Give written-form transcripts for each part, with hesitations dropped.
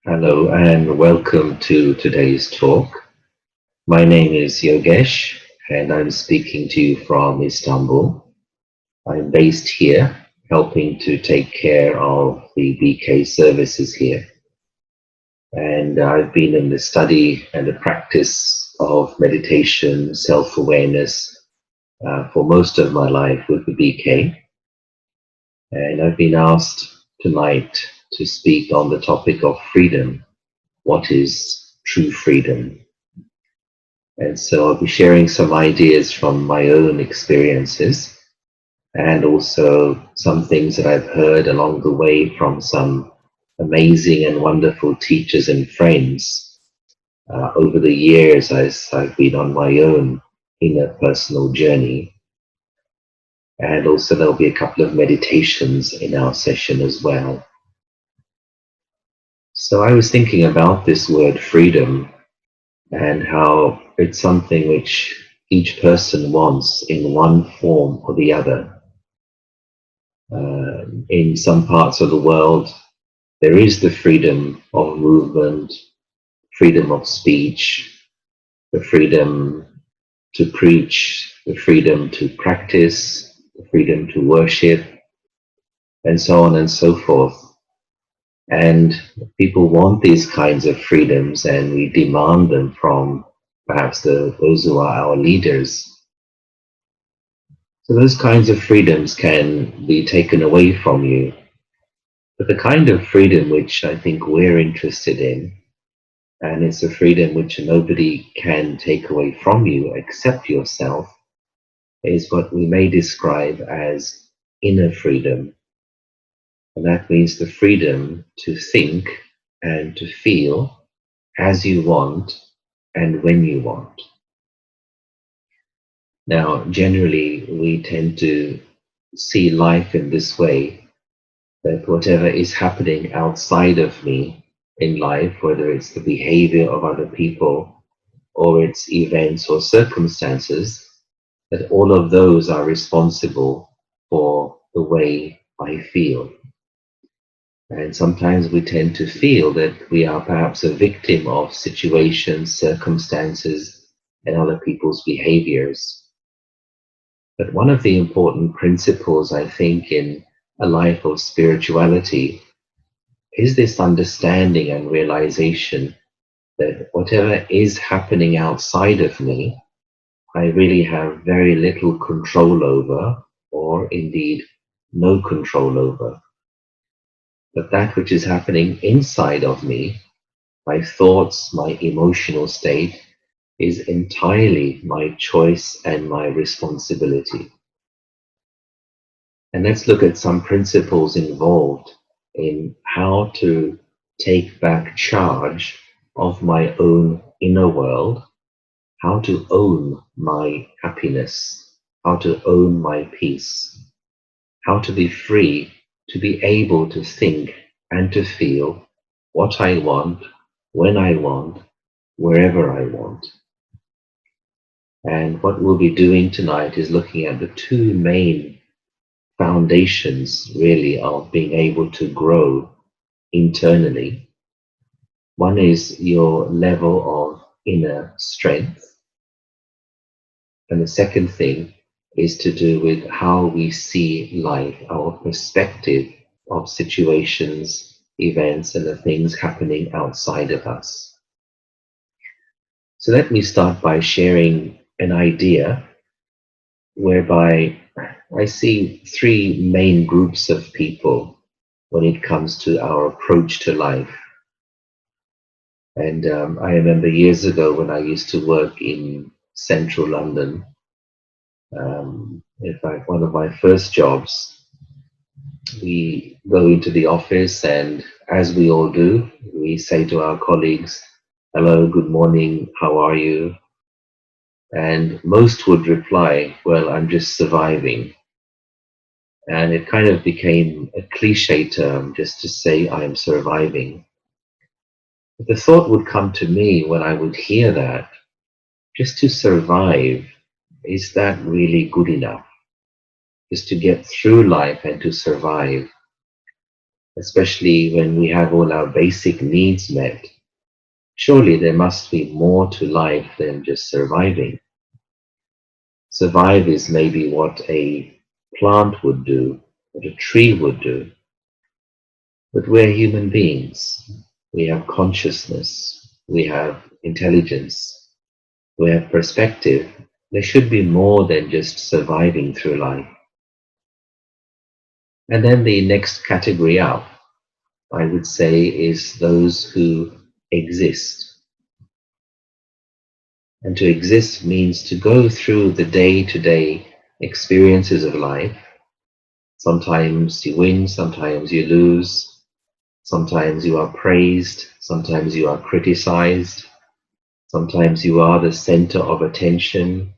Hello and welcome to today's talk. My name is Yogesh and I'm speaking to you from Istanbul. I'm based here, helping to take care of the BK services here. And I've been in the study and the practice of meditation, self-awareness for most of my life with the BK. And I've been asked tonight to speak on the topic of freedom. What is true freedom? And so I'll be sharing some ideas from my own experiences and also some things that I've heard along the way from some amazing and wonderful teachers and friends over the years as I've been on my own inner personal journey. And also there'll be a couple of meditations in our session as well. So I was thinking about this word freedom and how it's something which each person wants in one form or the other. In some parts of the world, there is the freedom of movement, freedom of speech, the freedom to preach, the freedom to practice, the freedom to worship, and so on and so forth. And people want these kinds of freedoms, and we demand them from perhaps those who are our leaders. So those kinds of freedoms can be taken away from you. But the kind of freedom which I think we're interested in, and it's a freedom which nobody can take away from you except yourself, is what we may describe as inner freedom. And that means the freedom to think and to feel as you want and when you want. Now, generally, we tend to see life in this way, that whatever is happening outside of me in life, whether it's the behavior of other people or it's events or circumstances, that all of those are responsible for the way I feel. And sometimes we tend to feel that we are perhaps a victim of situations, circumstances, and other people's behaviors. But one of the important principles, I think, in a life of spirituality is this understanding and realization that whatever is happening outside of me, I really have very little control over, or indeed no control over. But that which is happening inside of me, my thoughts, my emotional state, is entirely my choice and my responsibility. And let's look at some principles involved in how to take back charge of my own inner world, how to own my happiness, how to own my peace, how to be free to be able to think and to feel what I want, when I want, wherever I want. And what we'll be doing tonight is looking at the two main foundations, really, of being able to grow internally. One is your level of inner strength. And the second thing is to do with how we see life, our perspective of situations, events, and the things happening outside of us. So let me start by sharing an idea whereby I see three main groups of people when it comes to our approach to life. And I remember years ago when I used to work in central London, in fact, one of my first jobs, we go into the office and as we all do, we say to our colleagues, hello, good morning, how are you? And most would reply, well, I'm just surviving. And it kind of became a cliche term just to say I'm surviving. But the thought would come to me when I would hear that, just to survive, is that really good enough? Just to get through life and to survive. especially when we have all our basic needs met. Surely there must be more to life than just surviving. Survive is maybe what a plant would do, what a tree would do. But we're human beings. We have consciousness. We have intelligence. We have perspective. There should be more than just surviving through life. And then the next category up, I would say, is those who exist. And to exist means to go through the day-to-day experiences of life. Sometimes you win, sometimes you lose, sometimes you are praised, sometimes you are criticized, sometimes you are the center of attention,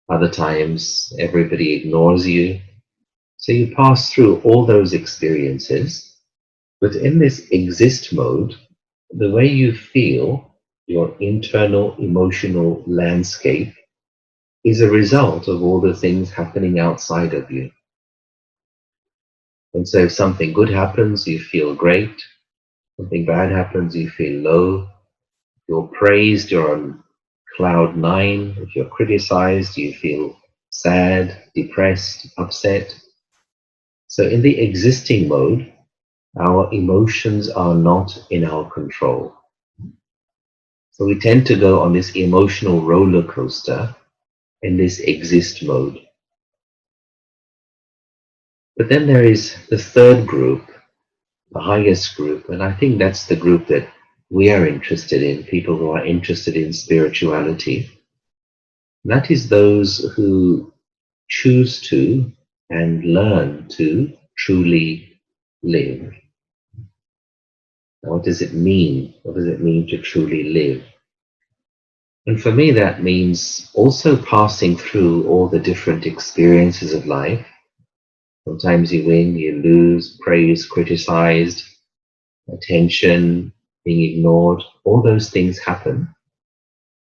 other times everybody ignores you. So you pass through all those experiences, but in this exist mode, the way you feel, your internal emotional landscape, is a result of all the things happening outside of you. And so if something good happens, you feel great. Something bad happens, you feel low. If you're praised, you're on cloud nine. If you're criticized, you feel sad, depressed, upset. So in the existing mode, our emotions are not in our control. So we tend to go on this emotional roller coaster in this exist mode. But then there is the third group, the highest group, and I think that's the group that we are interested in, people who are interested in spirituality. And that is those who choose to and learn to truly live. Now, what does it mean? What does it mean to truly live? And for me, that means also passing through all the different experiences of life. Sometimes you win, you lose, praised, criticized, attention, being ignored. All those things happen.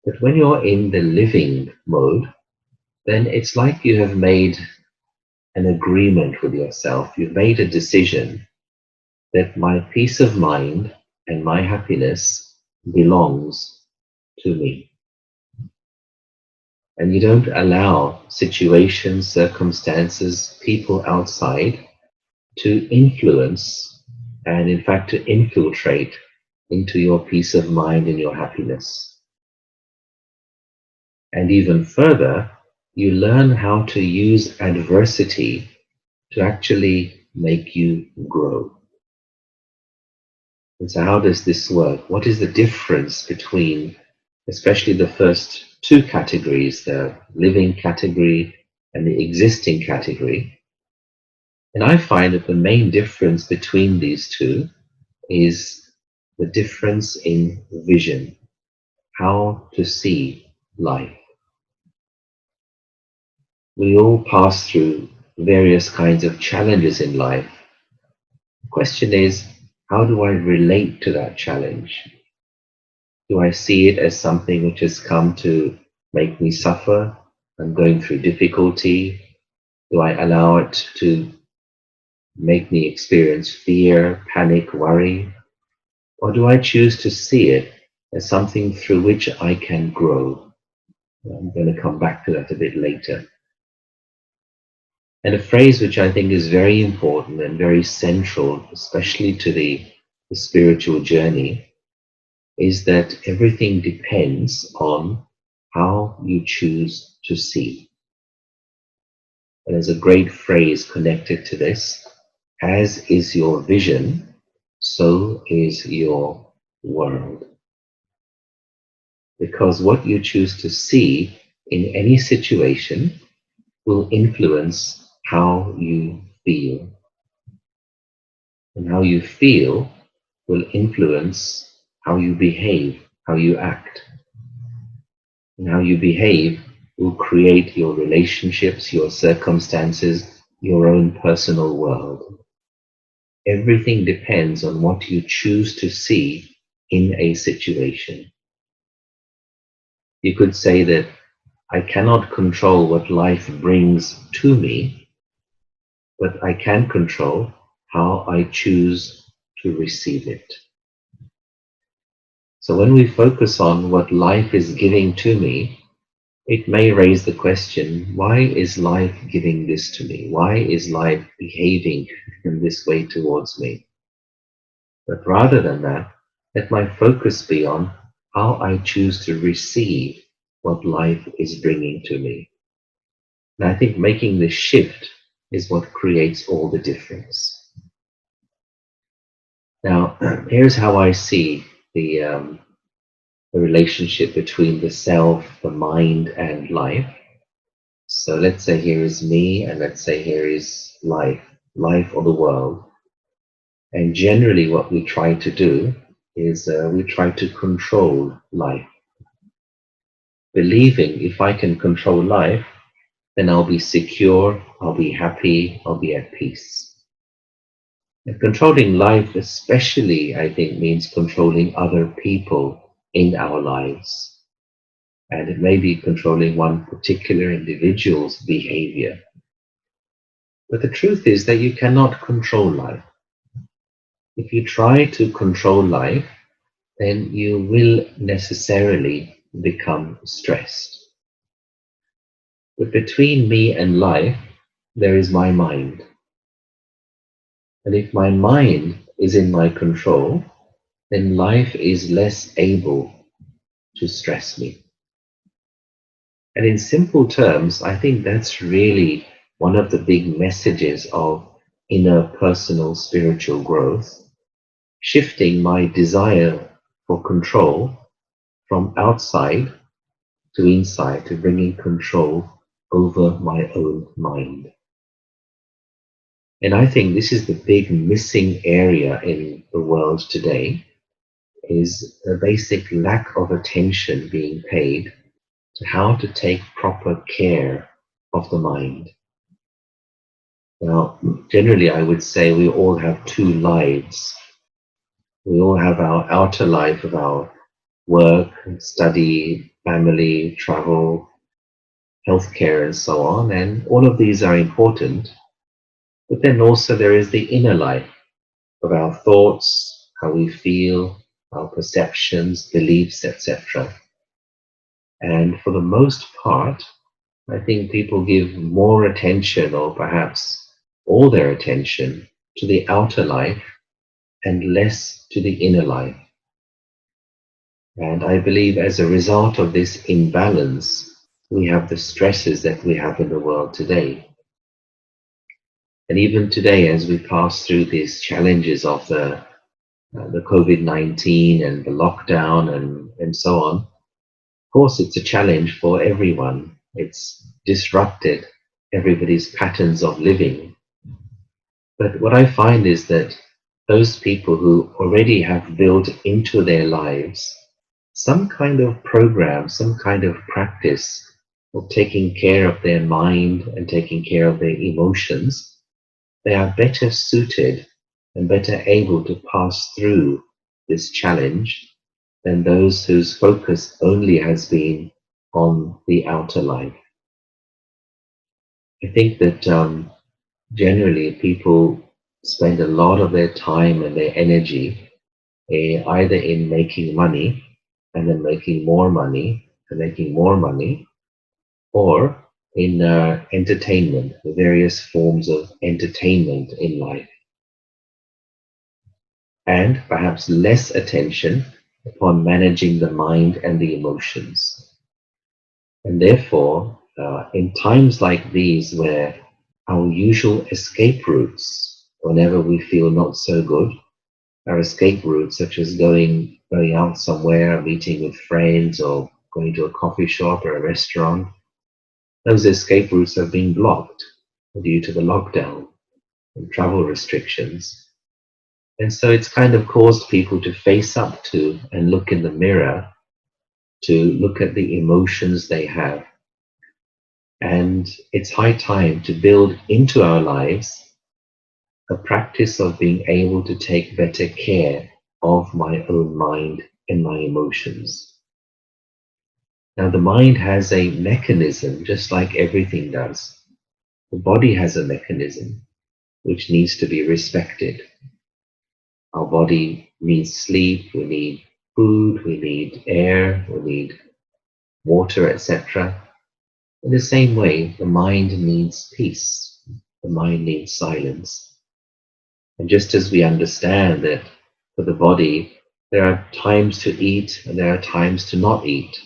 But when you're in the living mode, then it's like you have made an agreement with yourself. You've made a decision that my peace of mind and my happiness belongs to me. And you don't allow situations, circumstances, people outside to influence and, in fact, to infiltrate into your peace of mind and your happiness. And even further, you learn how to use adversity to actually make you grow. And so how does this work? What is the difference between, especially the first two categories, the living category and the existing category? And I find that the main difference between these two is the difference in vision, how to see life. We all pass through various kinds of challenges in life. The question is, how do I relate to that challenge? Do I see it as something which has come to make me suffer? I'm going through difficulty. Do I allow it to make me experience fear, panic, worry? Or do I choose to see it as something through which I can grow? I'm going to come back to that a bit later. And a phrase which I think is very important and very central, especially to the spiritual journey, is that everything depends on how you choose to see. And there's a great phrase connected to this: as is your vision, so is your world. Because what you choose to see in any situation will influence how you feel. And how you feel will influence how you behave, how you act. And how you behave will create your relationships, your circumstances, your own personal world. Everything depends on what you choose to see in a situation. You could say that I cannot control what life brings to me, but I can control how I choose to receive it. So when we focus on what life is giving to me, it may raise the question, why is life giving this to me? Why is life behaving in this way towards me? But rather than that, let my focus be on how I choose to receive what life is bringing to me. And I think making this shift is what creates all the difference. Now, here's how I see the relationship between the self, the mind, and life. So let's say here is me, and let's say here is life or the world. And generally what we try to do is we try to control life, believing if I can control life, then I'll be secure, I'll be happy, I'll be at peace. And controlling life especially, I think, means controlling other people in our lives. And it may be controlling one particular individual's behavior. But the truth is that you cannot control life. If you try to control life, then you will necessarily become stressed. But between me and life, there is my mind. And if my mind is in my control, then life is less able to stress me. And in simple terms, I think that's really one of the big messages of inner personal spiritual growth, shifting my desire for control from outside to inside, to bringing control over my own mind. And I think this is the big missing area in the world today, is a basic lack of attention being paid to how to take proper care of the mind. Now, generally I would say we all have two lives. We all have our outer life of our work, study, family, travel, healthcare, and so on, and all of these are important. But then also there is the inner life of our thoughts, how we feel, our perceptions, beliefs, etc. And for the most part, I think people give more attention, or perhaps all their attention, to the outer life and less to the inner life. And I believe as a result of this imbalance, we have the stresses that we have in the world today. And even today, as we pass through these challenges of the COVID-19 and the lockdown and so on, of course, it's a challenge for everyone. It's disrupted everybody's patterns of living. But what I find is that those people who already have built into their lives some kind of program, some kind of practice of taking care of their mind and taking care of their emotions, they are better suited and better able to pass through this challenge than those whose focus only has been on the outer life. I think that generally people spend a lot of their time and their energy either in making money and then making more money and making more money, or in entertainment, the various forms of entertainment in life, and perhaps less attention upon managing the mind and the emotions. And therefore, in times like these where our usual escape routes, whenever we feel not so good, our escape routes such as going out somewhere, meeting with friends, or going to a coffee shop or a restaurant, those escape routes have been blocked due to the lockdown and travel restrictions. And so it's kind of caused people to face up to and look in the mirror, to look at the emotions they have. And it's high time to build into our lives a practice of being able to take better care of my own mind and my emotions. Now, the mind has a mechanism, just like everything does. The body has a mechanism which needs to be respected. Our body needs sleep, we need food, we need air, we need water, etc. In the same way, the mind needs peace, the mind needs silence. And just as we understand that for the body, there are times to eat and there are times to not eat,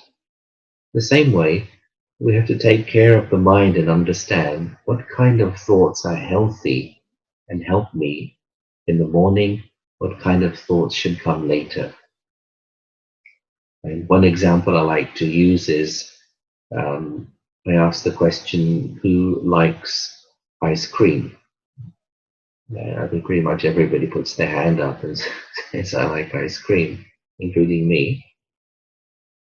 the same way, we have to take care of the mind and understand what kind of thoughts are healthy and help me in the morning, what kind of thoughts should come later. And one example I like to use is um, I ask the question, who likes ice cream? I think pretty much everybody puts their hand up and says, I like ice cream, including me.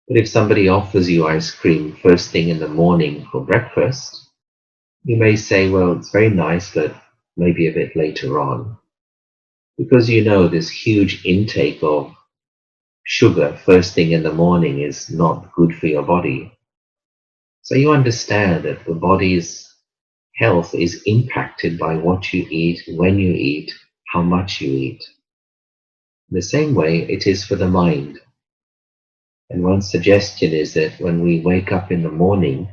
But if somebody offers you ice cream first thing in the morning for breakfast, you may say, well, it's very nice, but maybe a bit later on. Because you know this huge intake of sugar first thing in the morning is not good for your body. So you understand that the body's health is impacted by what you eat, when you eat, how much you eat. The same way it is for the mind. And one suggestion is that when we wake up in the morning,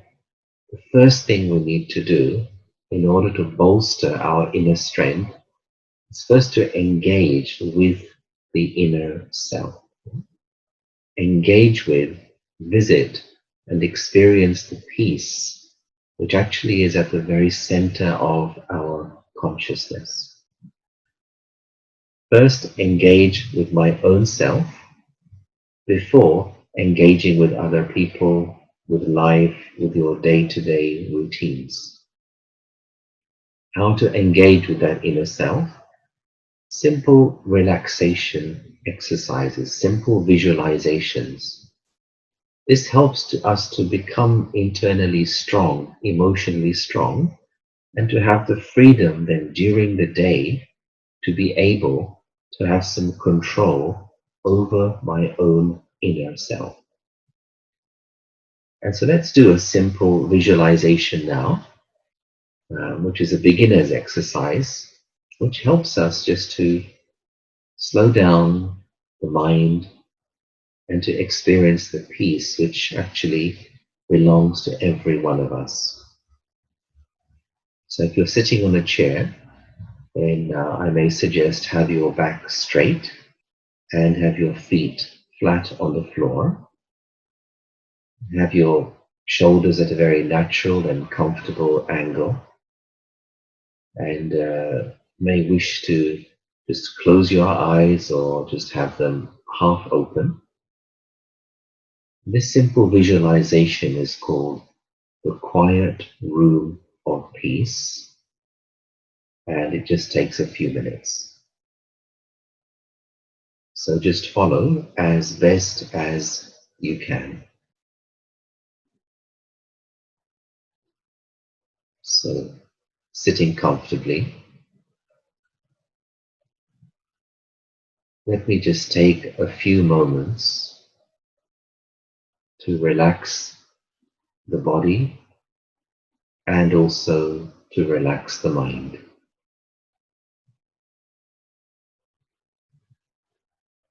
the first thing we need to do in order to bolster our inner strength is first to engage with the inner self. Engage with, visit, and experience the peace, which actually is at the very center of our consciousness. First, engage with my own self before engaging with other people, with life, with your day-to-day routines. How to engage with that inner self? Simple relaxation exercises, simple visualizations. This helps us to become internally strong, emotionally strong, and to have the freedom then during the day to be able to have some control over my own inner self. And so let's do a simple visualization now, which is a beginner's exercise, which helps us just to slow down the mind and to experience the peace which actually belongs to every one of us. So if you're sitting on a chair, then I may suggest have your back straight and have your feet flat on the floor. Have your shoulders at a very natural and comfortable angle, and may wish to just close your eyes or just have them half open. This simple visualization is called the quiet room of peace, and it just takes a few minutes. So just follow as best as you can. So sitting comfortably, let me just take a few moments to relax the body and also to relax the mind.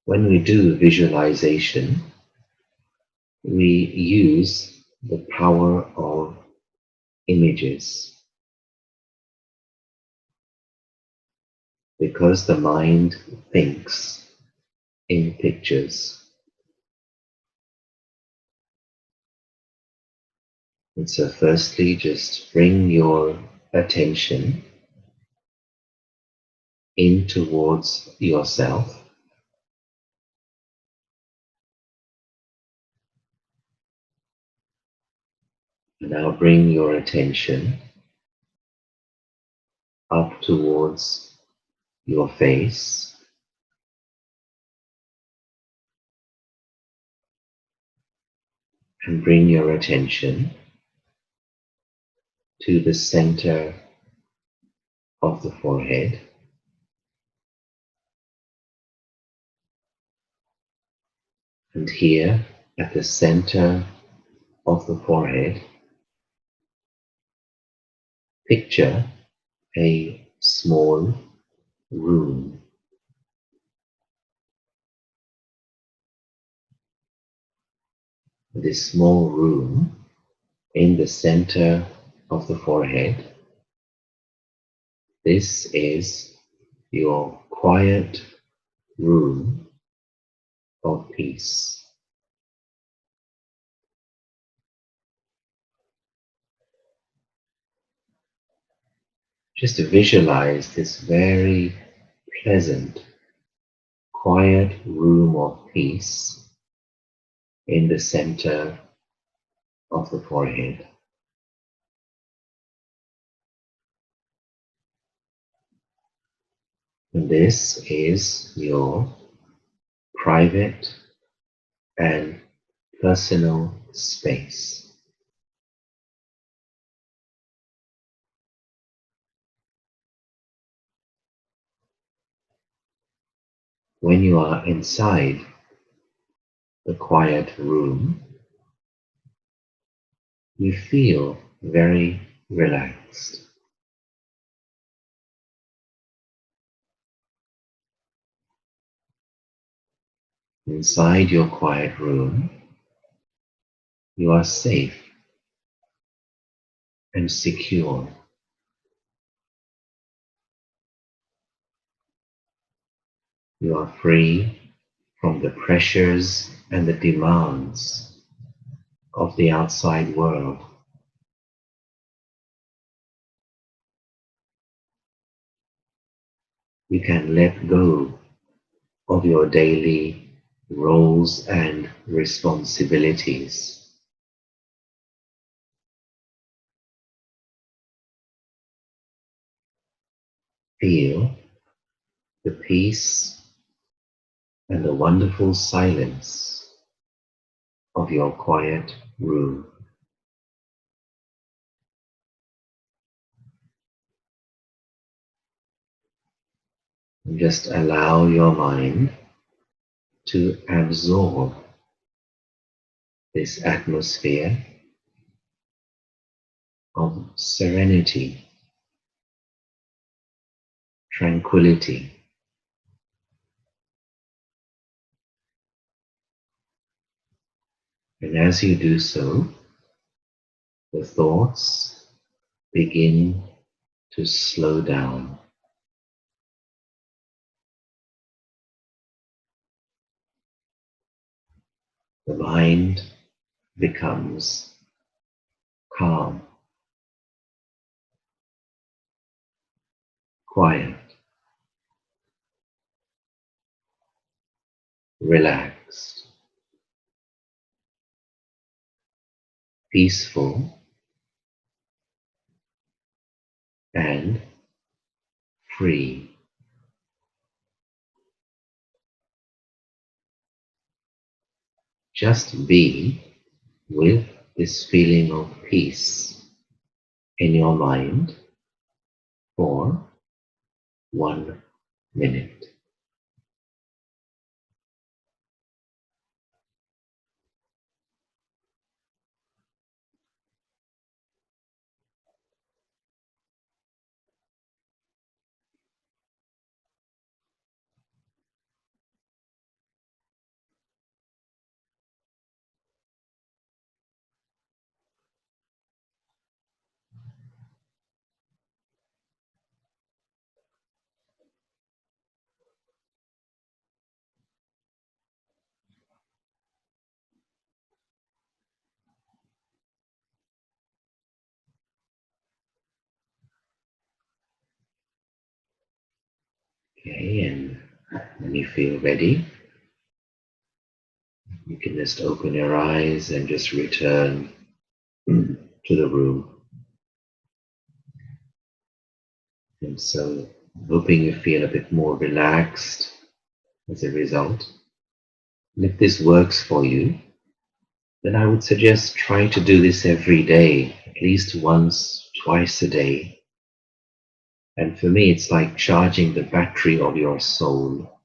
When we do visualization, we use the power of images because the mind thinks in pictures. And so firstly, just bring your attention in towards yourself. Now bring your attention up towards your face, and bring your attention to the center of the forehead. And here at the center of the forehead, picture a small room. this small room in the center of the forehead. This is your quiet room of peace. Just to visualize this very pleasant, quiet room of peace in the center of the forehead. And this is your private and personal space. When you are inside the quiet room, you feel very relaxed. Inside your quiet room, you are safe and secure. You are free from the pressures and the demands of the outside world. You can let go of your daily roles and responsibilities. Feel the peace and the wonderful silence of your quiet room. And just allow your mind to absorb this atmosphere of serenity, tranquility. And as you do so, the thoughts begin to slow down. The mind becomes calm, quiet, relaxed, peaceful, and free. Just be with this feeling of peace in your mind for 1 minute. Okay, and when you feel ready, you can just open your eyes and just return to the room. And so, hoping you feel a bit more relaxed as a result. And if this works for you, then I would suggest trying to do this every day, at least once, twice a day. And for me, it's like charging the battery of your soul.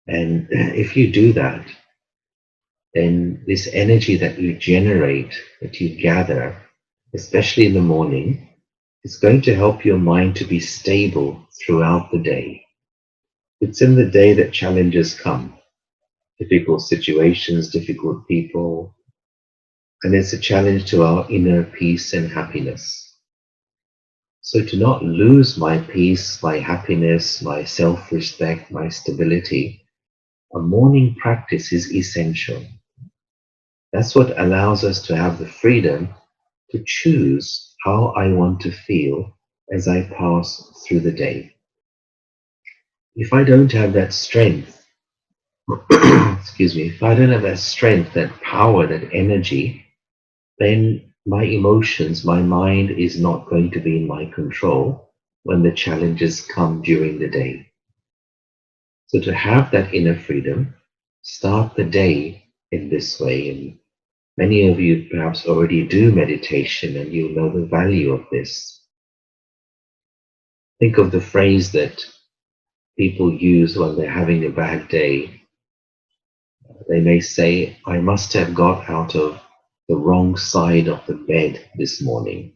And if you do that, then this energy that you generate, that you gather, especially in the morning, is going to help your mind to be stable throughout the day. It's in the day that challenges come. difficult situations, difficult people, and it's a challenge to our inner peace and happiness. So to not lose my peace, my happiness, my self-respect, my stability, a morning practice is essential. That's what allows us to have the freedom to choose how I want to feel as I pass through the day. If I don't have that strength, excuse me, if I don't have that strength, that power, that energy, then my emotions, my mind is not going to be in my control when the challenges come during the day. So to have that inner freedom, start the day in this way. And many of you perhaps already do meditation and you'll know the value of this. Think of the phrase that people use when they're having a bad day. They may say, I must have got out of the wrong side of the bed this morning,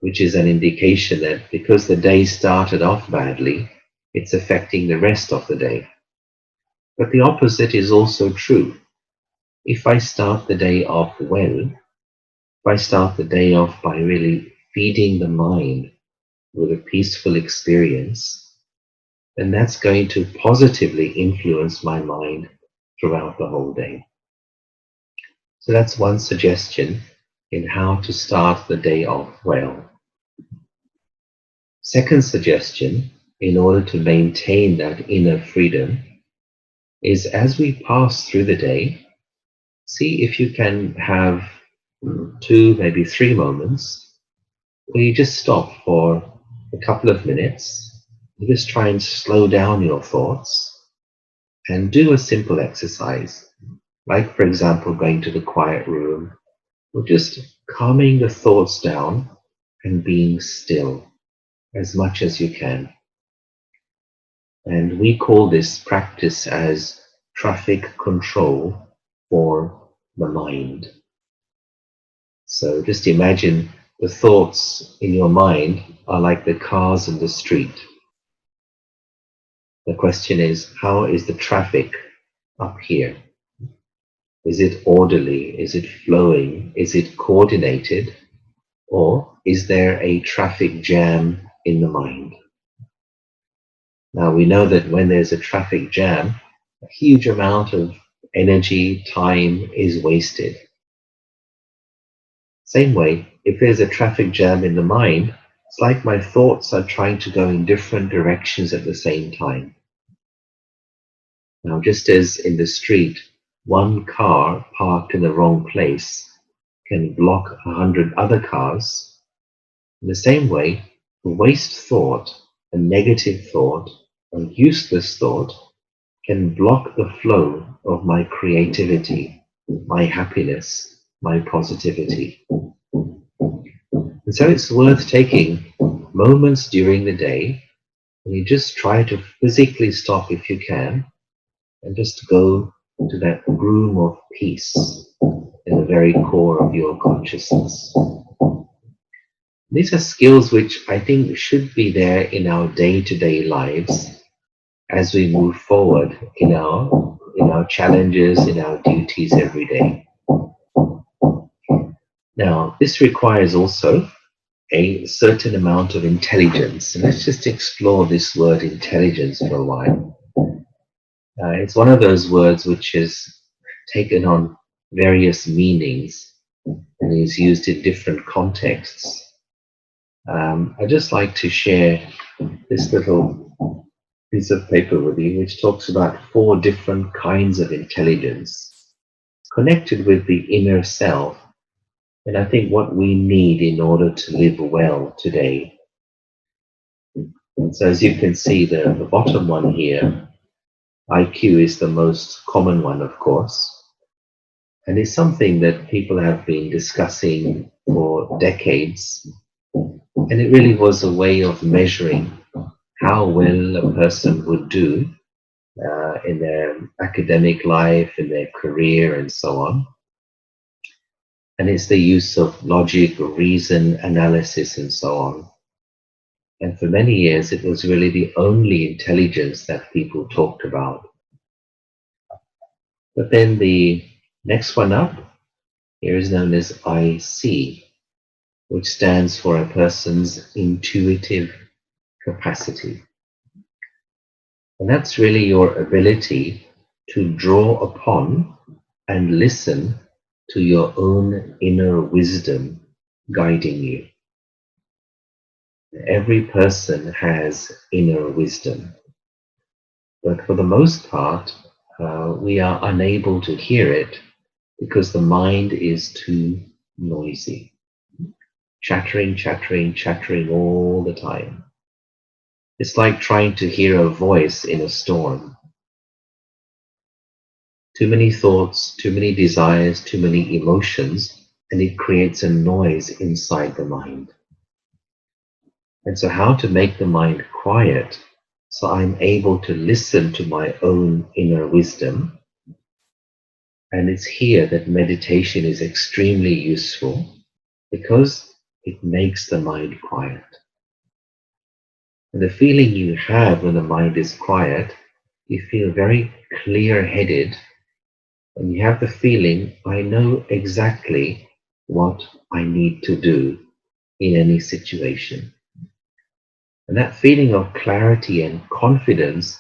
which is an indication that because the day started off badly, it's affecting the rest of the day. But the opposite is also true. If I start the day off well, if I start the day off by really feeding the mind with a peaceful experience, then that's going to positively influence my mind throughout the whole day. So that's one suggestion in how to start the day off well. Second suggestion, in order to maintain that inner freedom, is as we pass through the day, see if you can have 2, maybe 3 moments where you just stop for a couple of minutes. You just try and slow down your thoughts and do a simple exercise, like, for example, going to the quiet room or just calming the thoughts down and being still as much as you can. And we call this practice as traffic control for the mind. So just imagine the thoughts in your mind are like the cars in the street. The question is, how is the traffic up here? Is it orderly? Is it flowing? Is it coordinated? Or is there a traffic jam in the mind? Now we know that when there's a traffic jam, a huge amount of energy, time is wasted. Same way, if there's a traffic jam in the mind, it's like my thoughts are trying to go in different directions at the same time. Now, just as in the street, one car parked in the wrong place can block 100 other cars, in the same way, a waste thought, a negative thought, a useless thought can block the flow of my creativity, my happiness, my positivity. And so it's worth taking moments during the day when you just try to physically stop if you can and just go to that room of peace in the very core of your consciousness. These are skills which I think should be there in our day-to-day lives as we move forward in our challenges, in our duties every day. Now, this requires also a certain amount of intelligence. And let's just explore this word intelligence for a while. It's one of those words which is taken on various meanings and is used in different contexts. I'd just like to share this little piece of paper with you, which talks about 4 different kinds of intelligence connected with the inner self. And I think what we need in order to live well today. And so as you can see, the bottom one here, IQ, is the most common one, of course. And it's something that people have been discussing for decades. And it really was a way of measuring how well a person would do in their academic life, in their career, and so on. And it's the use of logic, reason, analysis, and so on. And for many years, it was really the only intelligence that people talked about. But then the next one up here is known as I see, which stands for a person's intuitive capacity. And that's really your ability to draw upon and listen to your own inner wisdom guiding you. Every person has inner wisdom, but for the most part, we are unable to hear it because the mind is too noisy. Chattering, chattering, chattering all the time. It's like trying to hear a voice in a storm. Too many thoughts, too many desires, too many emotions, and it creates a noise inside the mind. And so how to make the mind quiet so I'm able to listen to my own inner wisdom. And it's here that meditation is extremely useful because it makes the mind quiet. And the feeling you have when the mind is quiet, you feel very clear-headed, and you have the feeling, I know exactly what I need to do in any situation. And that feeling of clarity and confidence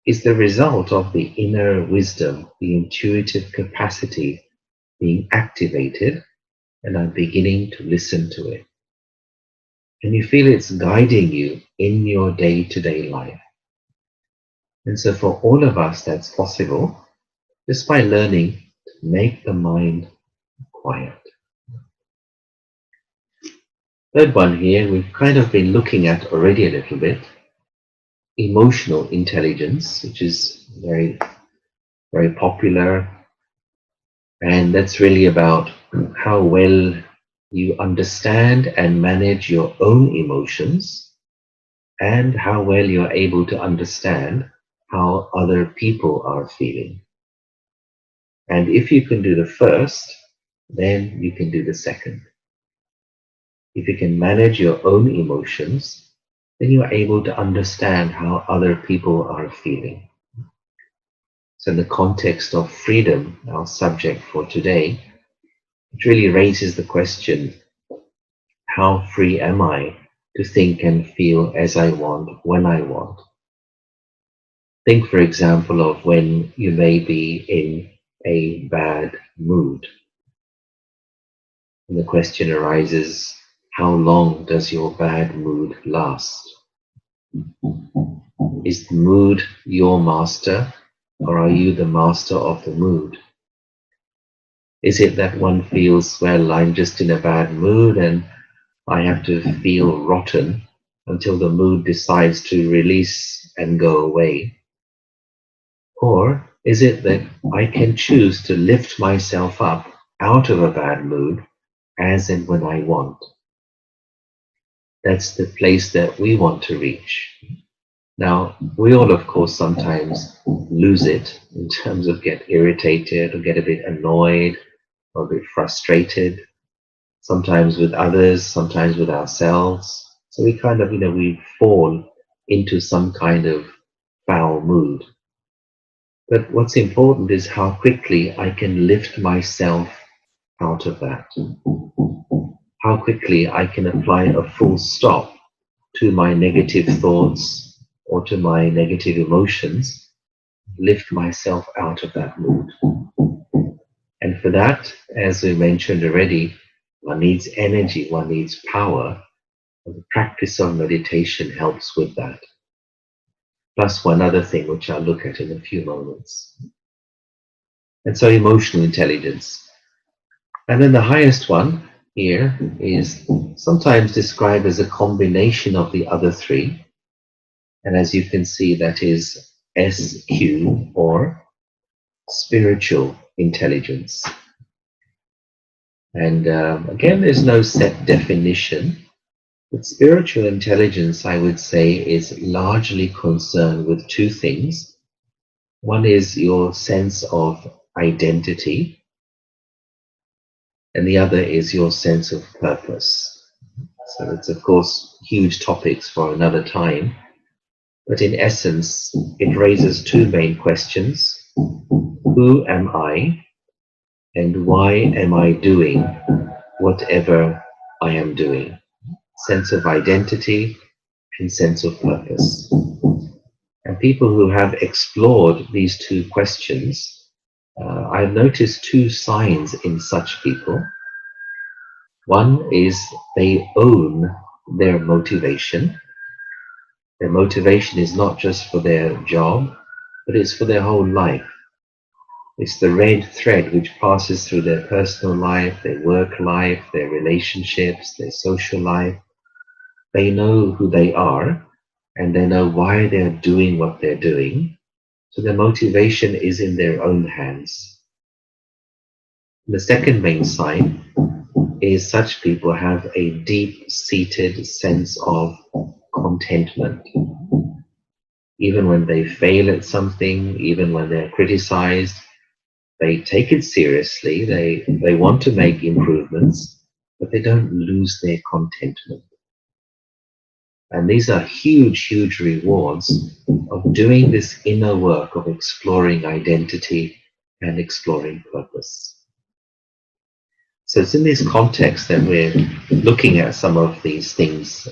is the result of the inner wisdom, the intuitive capacity being activated, and I'm beginning to listen to it. And you feel it's guiding you in your day-to-day life. And so for all of us, that's possible just by learning to make the mind quiet. Third one here, we've kind of been looking at already a little bit, emotional intelligence, which is very, very popular. And that's really about how well you understand and manage your own emotions and how well you're able to understand how other people are feeling. And if you can do the first, then you can do the second. If you can manage your own emotions, then you are able to understand how other people are feeling. So in the context of freedom, our subject for today, it really raises the question, how free am I to think and feel as I want, when I want? Think, for example, of when you may be in a bad mood. And the question arises, how long does your bad mood last? Is the mood your master, or are you the master of the mood? Is it that one feels, well, I'm just in a bad mood and I have to feel rotten until the mood decides to release and go away? Or is it that I can choose to lift myself up out of a bad mood as and when I want? That's the place that we want to reach. Now, we all, of course, sometimes lose it in terms of get irritated or get a bit annoyed or a bit frustrated, sometimes with others, sometimes with ourselves. So we kind of, we fall into some kind of foul mood. But what's important is how quickly I can lift myself out of that. How quickly I can apply a full stop to my negative thoughts or to my negative emotions, lift myself out of that mood. And for that, as we mentioned already, one needs energy, one needs power. And the practice of meditation helps with that. Plus one other thing, which I'll look at in a few moments. And so emotional intelligence. And then the highest one here is sometimes described as a combination of the other three. And as you can see, that is SQ, or spiritual intelligence. And again, there's no set definition, but spiritual intelligence, I would say, is largely concerned with two things. One is your sense of identity, and the other is your sense of purpose. So it's, of course, huge topics for another time. But in essence, it raises two main questions. Who am I and why am I doing whatever I am doing? Sense of identity and sense of purpose. And people who have explored these two questions, I've noticed two signs in such people. One is they own their motivation. Their motivation is not just for their job, but it's for their whole life. It's the red thread which passes through their personal life, their work life, their relationships, their social life. They know who they are and they know why they're doing what they're doing. So their motivation is in their own hands. The second main sign is such people have a deep-seated sense of contentment. Even when they fail at something, even when they're criticized, they take it seriously, they want to make improvements, but they don't lose their contentment. And these are huge, huge rewards of doing this inner work of exploring identity and exploring purpose. So it's in this context that we're looking at some of these things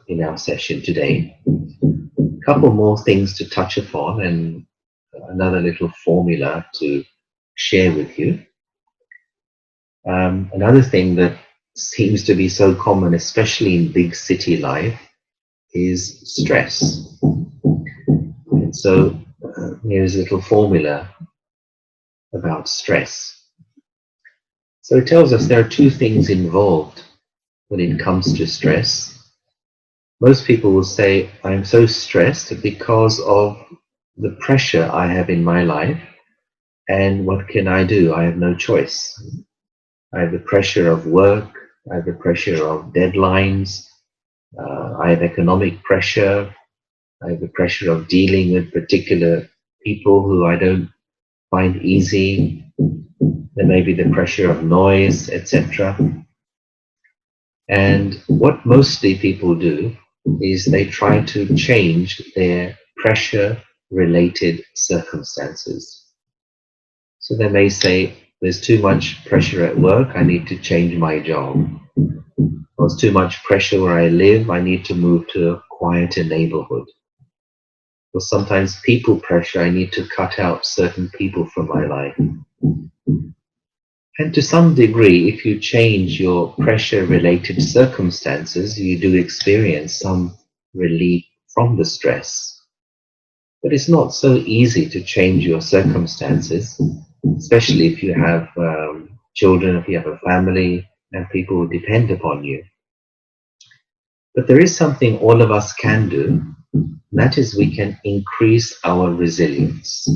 in our session today. A couple more things to touch upon and another little formula to share with you. Another thing that seems to be so common, especially in big city life, is stress. And so here's a little formula about stress. So it tells us there are two things involved when it comes to stress. Most people will say, I'm so stressed because of the pressure I have in my life, and what can I do? I have no choice. I have the pressure of work, I have the pressure of deadlines, I have economic pressure, I have the pressure of dealing with particular people who I don't find easy. There may be the pressure of noise, etc. And what mostly people do is they try to change their pressure-related circumstances. So they may say, there's too much pressure at work, I need to change my job. Or there's too much pressure where I live, I need to move to a quieter neighborhood. Or sometimes people pressure, I need to cut out certain people from my life. And to some degree, if you change your pressure-related circumstances, you do experience some relief from the stress. But it's not so easy to change your circumstances, especially if you have children, if you have a family, and people who depend upon you. But there is something all of us can do, and that is we can increase our resilience.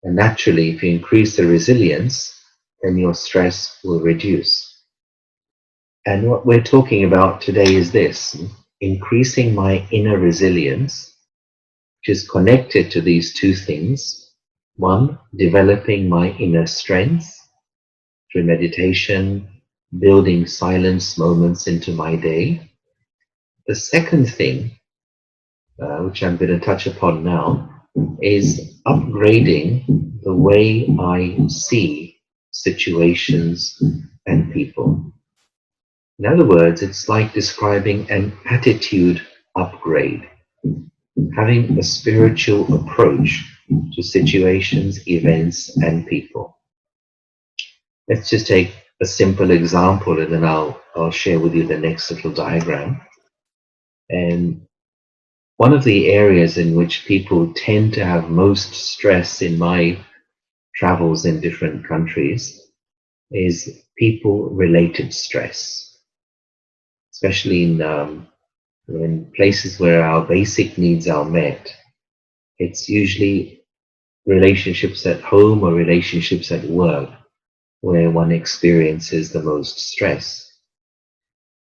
And naturally, if you increase the resilience, then your stress will reduce. And what we're talking about today is this, increasing my inner resilience, which is connected to these two things. One, developing my inner strength through meditation, building silence moments into my day. The second thing, which I'm going to touch upon now, is upgrading the way I see situations and people. In other words, it's like describing an attitude upgrade, having a spiritual approach to situations, events, and people. Let's just take a simple example and then I'll share with you the next little diagram. And one of the areas in which people tend to have most stress in my travels in different countries is people-related stress, especially in places where our basic needs are met. It's usually relationships at home or relationships at work where one experiences the most stress.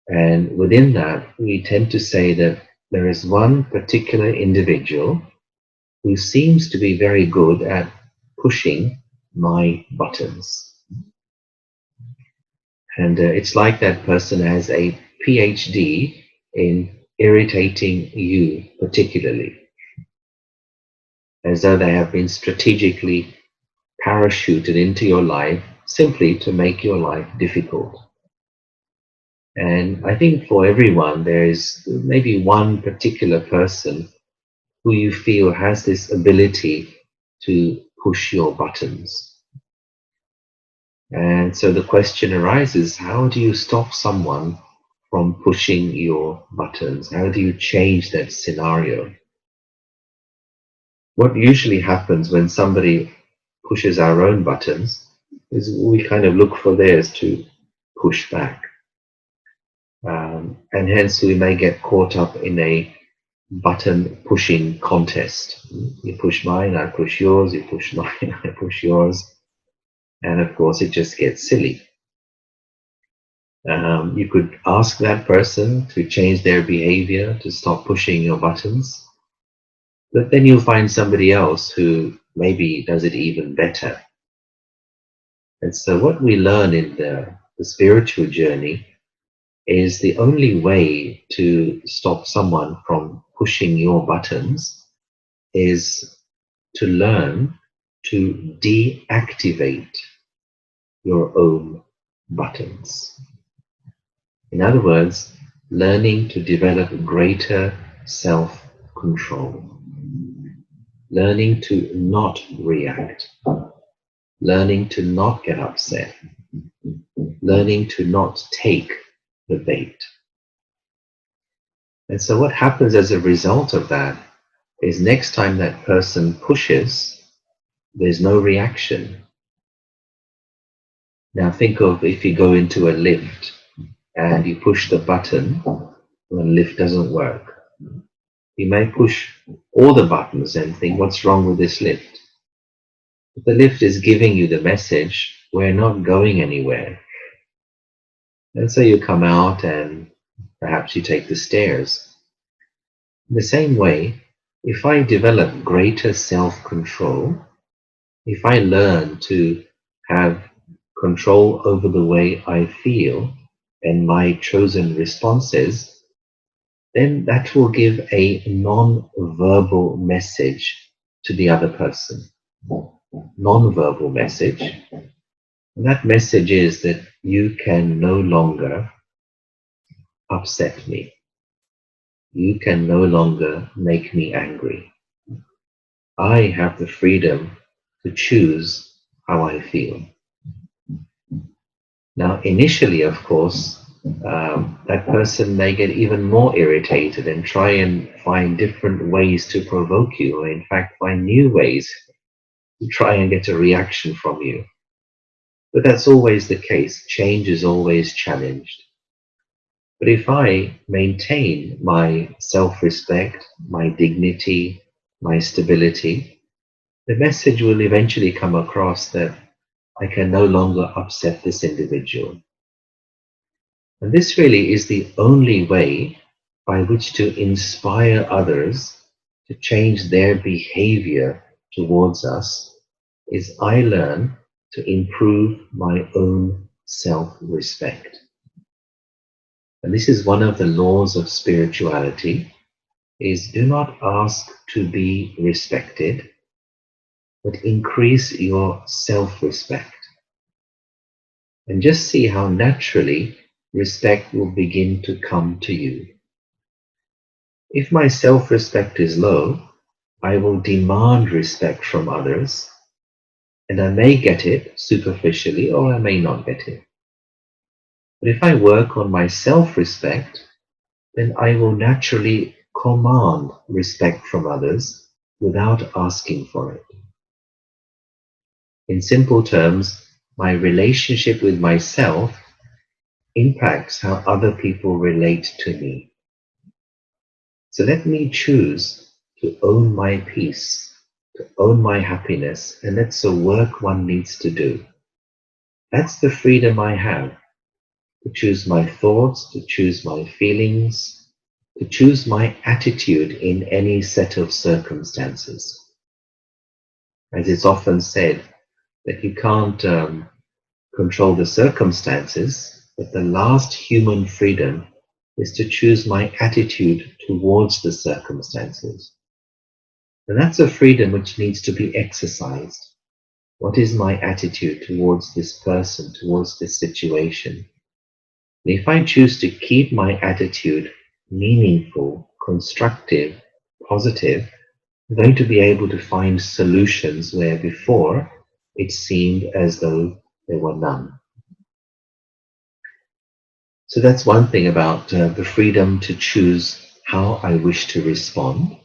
And within that, we tend to say that there is one particular individual who seems to be very good at pushing my buttons. And it's like that person has a PhD in irritating you particularly. as though they have been strategically parachuted into your life simply to make your life difficult. And I think for everyone, there is maybe one particular person who you feel has this ability to push your buttons. And so the question arises, how do you stop someone from pushing your buttons? How do you change that scenario? What usually happens when somebody pushes our own buttons is we kind of look for theirs to push back. And hence we may get caught up in a button pushing contest. You push mine, I push yours, you push mine, I push yours. And of course it just gets silly. You could ask that person to change their behavior, to stop pushing your buttons. But then you'll find somebody else who maybe does it even better. And so what we learn in the spiritual journey is the only way to stop someone from pushing your buttons is to learn to deactivate your own buttons. In other words, learning to develop greater self-control, learning to not react, learning to not get upset, learning to not take the bait. And so what happens as a result of that is next time that person pushes, there's no reaction. Now think of if you go into a lift and you push the button when the lift doesn't work. You may push all the buttons and think, what's wrong with this lift? But the lift is giving you the message, we're not going anywhere. And so you come out and perhaps you take the stairs. In the same way, if I develop greater self-control, if I learn to have control over the way I feel and my chosen responses, then that will give a non-verbal message to the other person. Non-verbal message. And that message is that you can no longer upset me. You can no longer make me angry. I have the freedom to choose how I feel. Now, initially, of course, that person may get even more irritated and try and find different ways to provoke you, or in fact, find new ways to try and get a reaction from you. But that's always the case. Change is always challenged. But if I maintain my self-respect, my dignity, my stability, the message will eventually come across that I can no longer upset this individual. And this really is the only way by which to inspire others to change their behavior towards us, is I learn to improve my own self-respect. And this is one of the laws of spirituality, is do not ask to be respected, but increase your self-respect. And just see how naturally respect will begin to come to you. If my self-respect is low, I will demand respect from others, and I may get it superficially or I may not get it. But if I work on my self-respect, then I will naturally command respect from others without asking for it. In simple terms, my relationship with myself impacts how other people relate to me. So let me choose to own my peace, to own my happiness, and that's the work one needs to do. That's the freedom I have, to choose my thoughts, to choose my feelings, to choose my attitude in any set of circumstances. As it's often said, that you can't control the circumstances, but the last human freedom is to choose my attitude towards the circumstances. And that's a freedom which needs to be exercised. What is my attitude towards this person, towards this situation? And if I choose to keep my attitude meaningful, constructive, positive, I'm going to be able to find solutions where before it seemed as though there were none. So that's one thing about the freedom to choose how I wish to respond.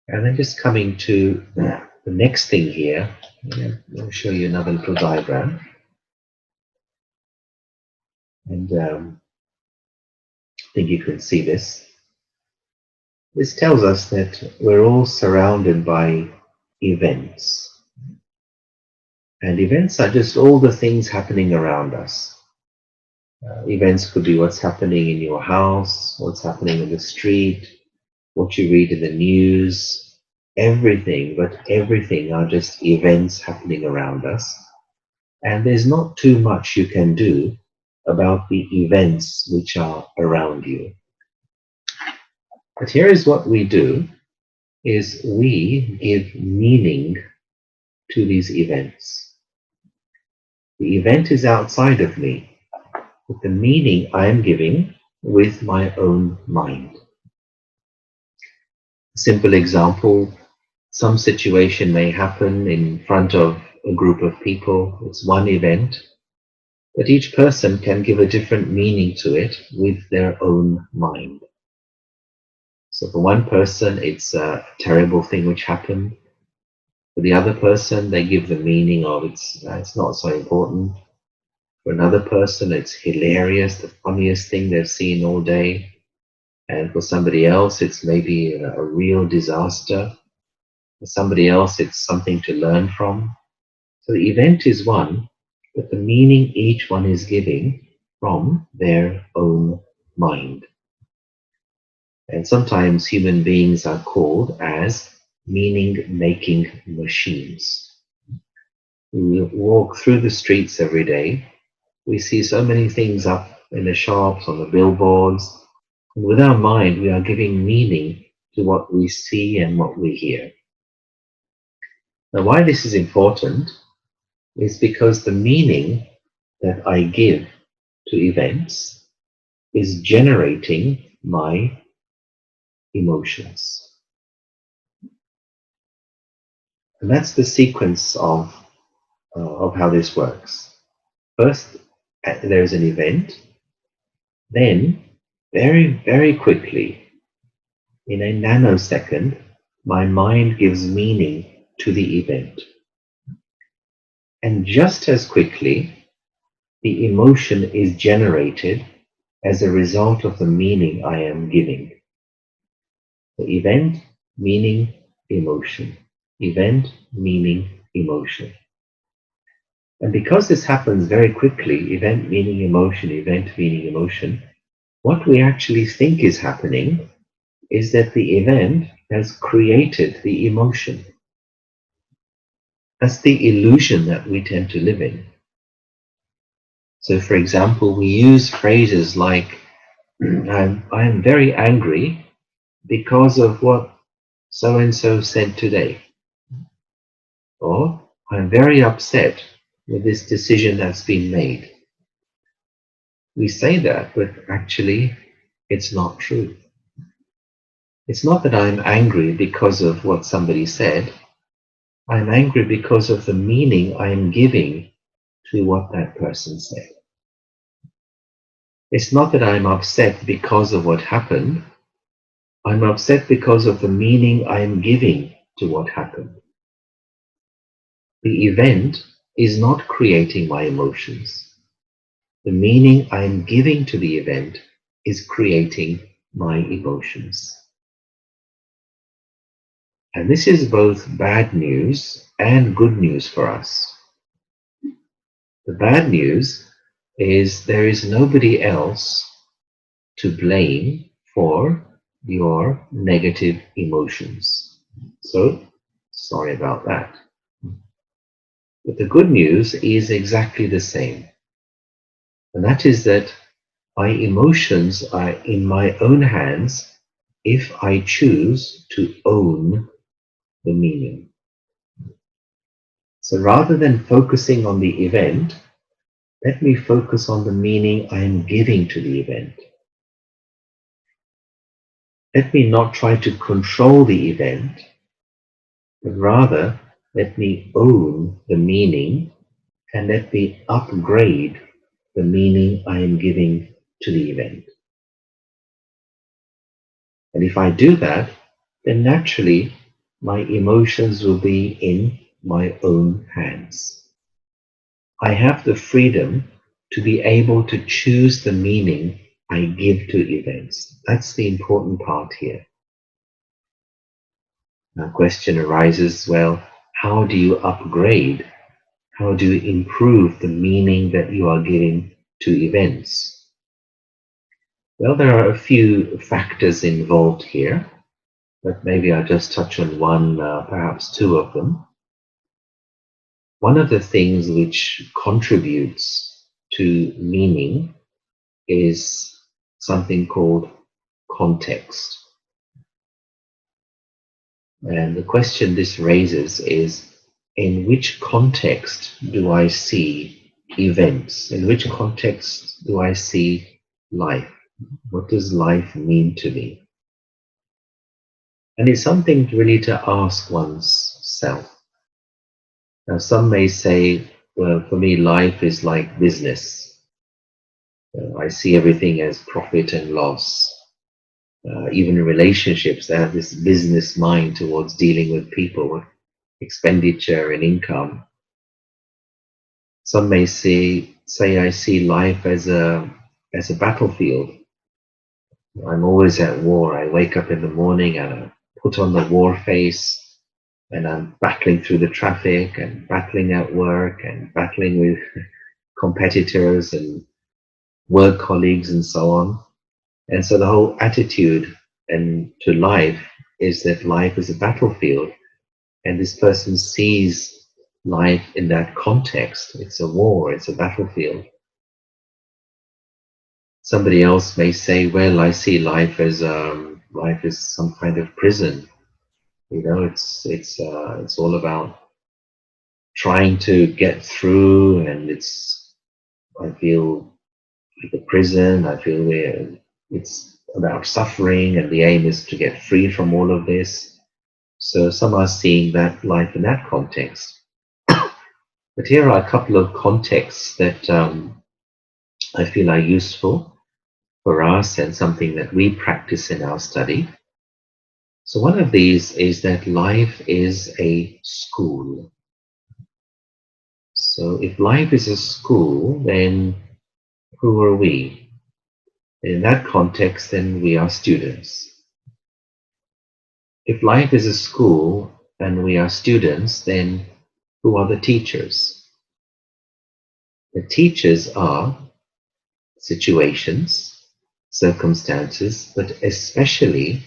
And then just coming to the next thing here, I'll show you another little diagram. And I think you can see this. This tells us that we're all surrounded by events. And events are just all the things happening around us. Events could be what's happening in your house, what's happening in the street, what you read in the news, everything, but everything are just events happening around us. And there's not too much you can do about the events which are around you. But here is what we do, is we give meaning to these events. The event is outside of me, but the meaning I am giving with my own mind. Simple example, some situation may happen in front of a group of people. It's one event, but each person can give a different meaning to it with their own mind. So for one person, it's a terrible thing which happened. For the other person, they give the meaning of it's not so important. For another person, it's hilarious, the funniest thing they've seen all day. And for somebody else, it's maybe a real disaster. For somebody else, it's something to learn from. So the event is one, but the meaning each one is giving from their own mind. And sometimes human beings are called as meaning-making machines. We walk through the streets every day. We see so many things up in the shops, on the billboards. And with our mind, we are giving meaning to what we see and what we hear. Now, why this is important is because the meaning that I give to events is generating my emotions. And that's the sequence of how this works. First, there's an event. Then, very, very quickly, in a nanosecond, my mind gives meaning to the event. And just as quickly, the emotion is generated as a result of the meaning I am giving. The event, meaning, emotion. Event, meaning, emotion. And because this happens very quickly, event, meaning, emotion, what we actually think is happening is that the event has created the emotion. That's the illusion that we tend to live in. So, for example, we use phrases like, I am very angry because of what so-and-so said today. Or, I'm very upset with this decision that's been made. We say that, but actually, it's not true. It's not that I'm angry because of what somebody said. I'm angry because of the meaning I'm giving to what that person said. It's not that I'm upset because of what happened. I'm upset because of the meaning I'm giving to what happened. The event is not creating my emotions. The meaning I'm giving to the event is creating my emotions. And this is both bad news and good news for us. The bad news is there is nobody else to blame for your negative emotions. So, sorry about that. But the good news is exactly the same. And that is that my emotions are in my own hands if I choose to own the meaning. So rather than focusing on the event, let me focus on the meaning I am giving to the event. Let me not try to control the event, but rather let me own the meaning and let me upgrade the meaning I am giving to the event. And if I do that, then naturally my emotions will be in my own hands. I have the freedom to be able to choose the meaning I give to events. That's the important part here. Now, question arises, well, how do you upgrade? How do you improve the meaning that you are giving to events? Well, there are a few factors involved here, but maybe I'll just touch on one, perhaps two of them. One of the things which contributes to meaning is something called context. And the question this raises is, in which context do I see events? In which context do I see life? What does life mean to me? And it's something really to ask one's self. Now, some may say, well, for me, life is like business. I see everything as profit and loss. Even in relationships, they have this business mind towards dealing with people, expenditure and income. Some may say I see life as a battlefield. I'm always at war. I wake up in the morning and I put on the war face, and I'm battling through the traffic and battling at work and battling with competitors and work colleagues and so on. And so the whole attitude and to life is that life is a battlefield, and this person sees life in that context. It's a war, it's a battlefield. Somebody else may say, well, I see life as some kind of prison. You know, it's all about trying to get through, and I feel like a prison. I feel it's about suffering, and the aim is to get free from all of this. So some are seeing that life in that context. But here are a couple of contexts that I feel are useful for us and something that we practice in our study. So one of these is that life is a school. So if life is a school, then who are we? In that context, then we are students. If life is a school and we are students, then who are the teachers? The teachers are situations, circumstances, but especially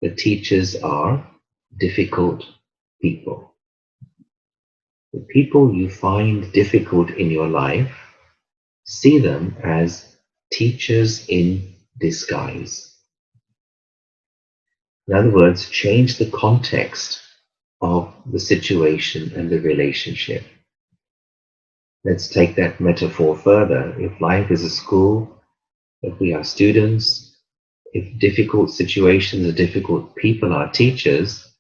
the teachers are difficult people. The people you find difficult in your life, see them as teachers in disguise. In other words, change the context of the situation and the relationship. Let's take that metaphor further. If life is a school, if we are students, if difficult situations or difficult people are teachers,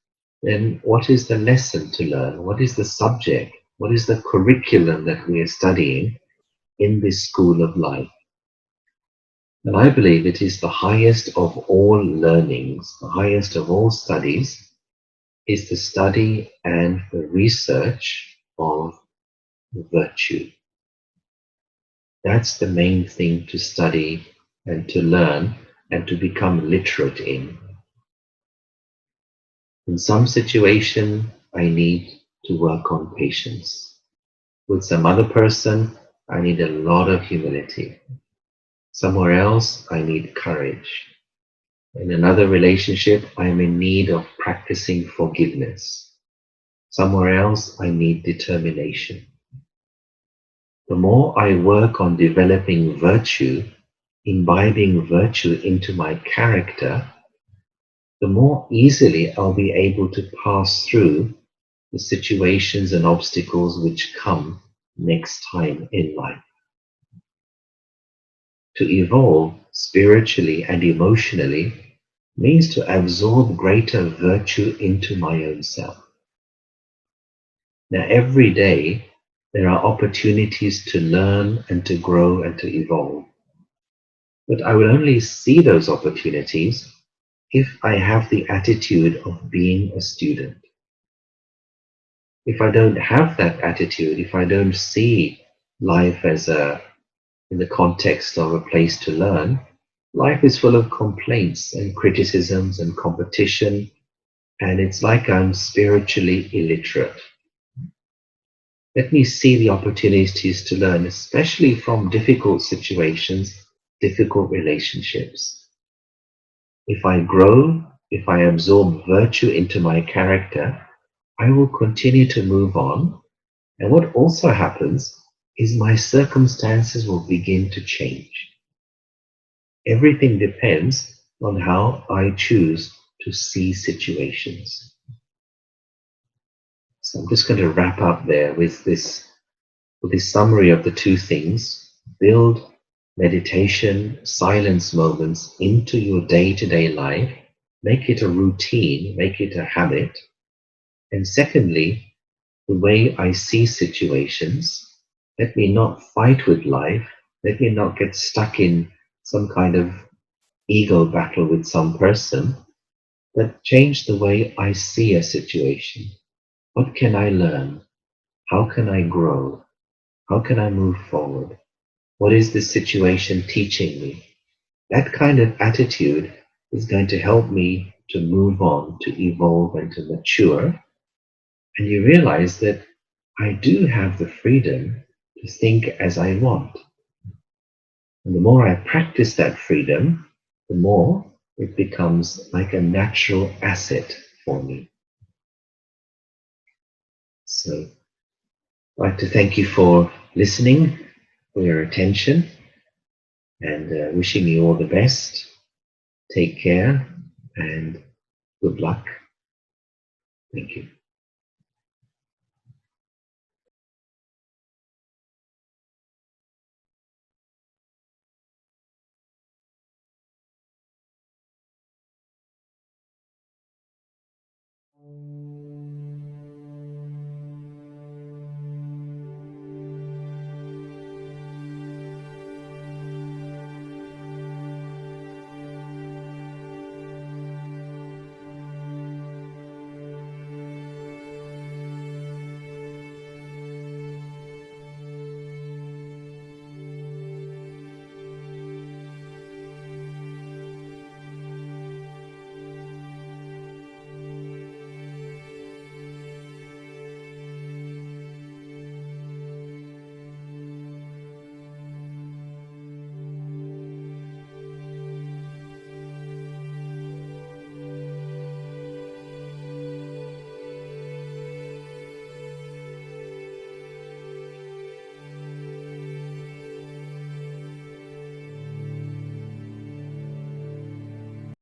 then what is the lesson to learn? What is the subject? What is the curriculum that we are studying in this school of life? And I believe it is the highest of all learnings, the highest of all studies, is the study and the research of virtue. That's the main thing to study and to learn and to become literate in. In some situation, I need to work on patience. With some other person, I need a lot of humility. Somewhere else, I need courage. In another relationship, I am in need of practicing forgiveness. Somewhere else, I need determination. The more I work on developing virtue, imbibing virtue into my character, the more easily I'll be able to pass through the situations and obstacles which come next time in life. To evolve spiritually and emotionally means to absorb greater virtue into my own self. Now, every day there are opportunities to learn and to grow and to evolve. But I will only see those opportunities if I have the attitude of being a student. If I don't have that attitude, if I don't see life as in the context of a place to learn, life is full of complaints and criticisms and competition, and it's like I'm spiritually illiterate. Let me see the opportunities to learn, especially from difficult situations, difficult relationships. If I grow, if I absorb virtue into my character, I will continue to move on. And what also happens is my circumstances will begin to change. Everything depends on how I choose to see situations. So I'm just going to wrap up there with this summary of the two things. Build meditation, silence moments into your day-to-day life. Make it a routine, make it a habit. And secondly, the way I see situations, let me not fight with life. Let me not get stuck in some kind of ego battle with some person, but change the way I see a situation. What can I learn? How can I grow? How can I move forward? What is this situation teaching me? That kind of attitude is going to help me to move on, to evolve, and to mature. And you realize that I do have the freedom to think as I want. And the more I practice that freedom, the more it becomes like a natural asset for me. So I'd like to thank you for listening, for your attention, and wishing you all the best. Take care and good luck. Thank you.